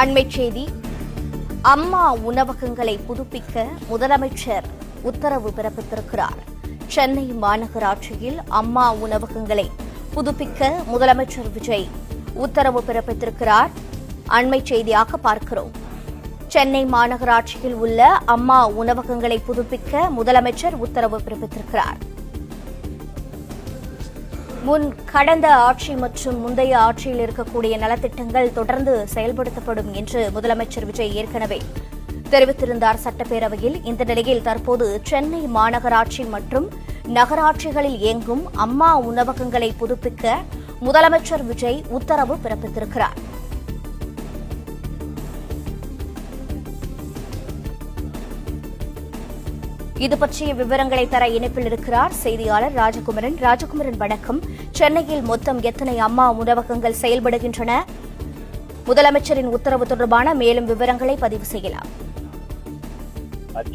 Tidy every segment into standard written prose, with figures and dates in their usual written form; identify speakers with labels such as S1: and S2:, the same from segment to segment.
S1: அண்மைச் செய்தி. அம்மா உணவகங்களை புதுப்பிக்க முதலமைச்சர் உத்தரவு பிறப்பித்திருக்கிறார். சென்னை மாநகராட்சியில் அம்மா உணவகங்களை புதுப்பிக்க முதலமைச்சர் விஜய் உத்தரவு பிறப்பித்திருக்கிறார். அண்மைச் செய்தியாக பார்க்கிறோம். சென்னை மாநகராட்சியில் உள்ள அம்மா உணவகங்களை புதுப்பிக்க முதலமைச்சர் உத்தரவு பிறப்பித்திருக்கிறார். கடந்த ஆட்சி மற்றும் முந்தைய ஆட்சியில் இருக்கக்கூடிய நலத்திட்டங்கள் தொடர்ந்து செயல்படுத்தப்படும் என்று முதலமைச்சர் விஜய் ஏற்கனவே தெரிவித்திருந்தார் சட்டப்பேரவையில். இந்த நிலையில் தற்போது சென்னை மாநகராட்சி மற்றும் நகராட்சிகளில் இயங்கும் அம்மா உணவகங்களை புதுப்பிக்க முதலமைச்சர் விஜய் உத்தரவு பிறப்பித்திருக்கிறார். இது பற்றிய விவரங்களை தர இணைப்பில் இருக்கிறார் செய்தியாளர் ராஜகுமரன். ராஜகுமரன், வணக்கம். சென்னையில் மொத்தம் எத்தனை அம்மா உணவகங்கள் செயல்படுகின்றன? முதலமைச்சரின் உத்தரவு தொடர்பான மேலும் விவரங்களை பதிவு செய்யலாம்.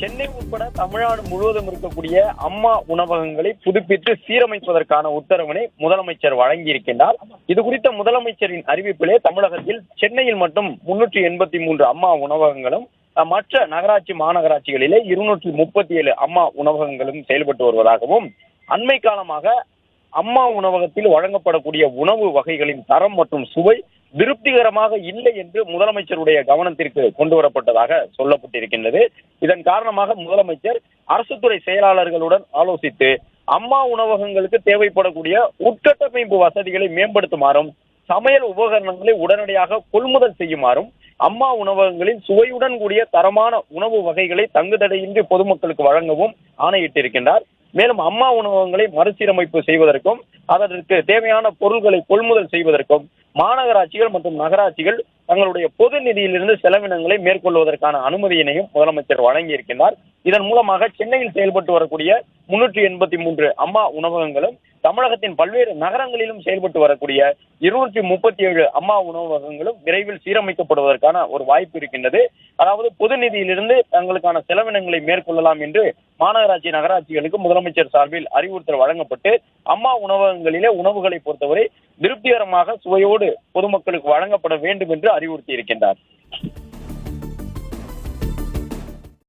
S2: சென்னை உட்பட தமிழ்நாடு முழுவதும் இருக்கக்கூடிய அம்மா உணவகங்களை புதுப்பித்து சீரமைப்பதற்கான உத்தரவினை முதலமைச்சர் வழங்கியிருக்கின்றார். இது குறித்த முதலமைச்சரின் அறிவிப்பிலே தமிழகத்தில் சென்னையில் மட்டும் 383 அம்மா உணவகங்களும் மற்ற நகராட்சி மாநகராட்சிகளிலே 237 அம்மா உணவகங்களும் செயல்பட்டு வருவதாகவும், அண்மை காலமாக அம்மா உணவகத்தில் வழங்கப்படக்கூடிய உணவு வகைகளின் தரம் மற்றும் சுவை திருப்திகரமாக இல்லை என்று முதலமைச்சருடைய கவனத்திற்கு கொண்டு வரப்பட்டதாக சொல்லப்பட்டிருக்கின்றது. இதன் காரணமாக முதலமைச்சர் அரசு துறை செயலாளர்களுடன் ஆலோசித்து அம்மா உணவகங்களுக்கு தேவைப்படக்கூடிய உட்கட்டமைப்பு வசதிகளை மேம்படுத்துமாறும், சமையல் உபகரணங்களை உடனடியாக கொள்முதல் செய்யுமாறும், அம்மா உணவகங்களில் சுவையுடன் கூடிய தரமான உணவு வகைகளை தங்குதடையின்றி பொதுமக்களுக்கு வழங்கவும் ஆணையிட்டிருக்கின்றார். மேலும் அம்மா உணவகங்களை மறுசீரமைப்பு செய்வதற்கும் அதற்கு தேவையான பொருட்களை கொள்முதல் செய்வதற்கும் மாநகராட்சிகள் மற்றும் நகராட்சிகள் தங்களுடைய பொது நிதியிலிருந்து செலவினங்களை மேற்கொள்வதற்கான அனுமதியினையும் முதலமைச்சர் வழங்கியிருக்கின்றார். இதன் மூலமாக சென்னையில் செயல்பட்டு வரக்கூடிய 383 அம்மா உணவகங்களும் தமிழகத்தின் பல்வேறு நகரங்களிலும் செயல்பட்டு வரக்கூடிய 237 அம்மா உணவகங்களும் விரைவில் சீரமைக்கப்படுவதற்கான ஒரு வாய்ப்பு இருக்கின்றது. அதாவது பொது நிதியிலிருந்து தங்களுக்கான செலவினங்களை மேற்கொள்ளலாம் என்று மாநகராட்சி நகராட்சிகளுக்கு முதலமைச்சர் சார்பில் அறிவுறுத்தல் வழங்கப்பட்டு அம்மா உணவகங்களிலே உணவுகளை பொறுத்தவரை திருப்திகரமாக சுவையோடு பொதுமக்களுக்கு வழங்கப்பட வேண்டும் என்று அறிவுறுத்தி இருக்கின்றார்.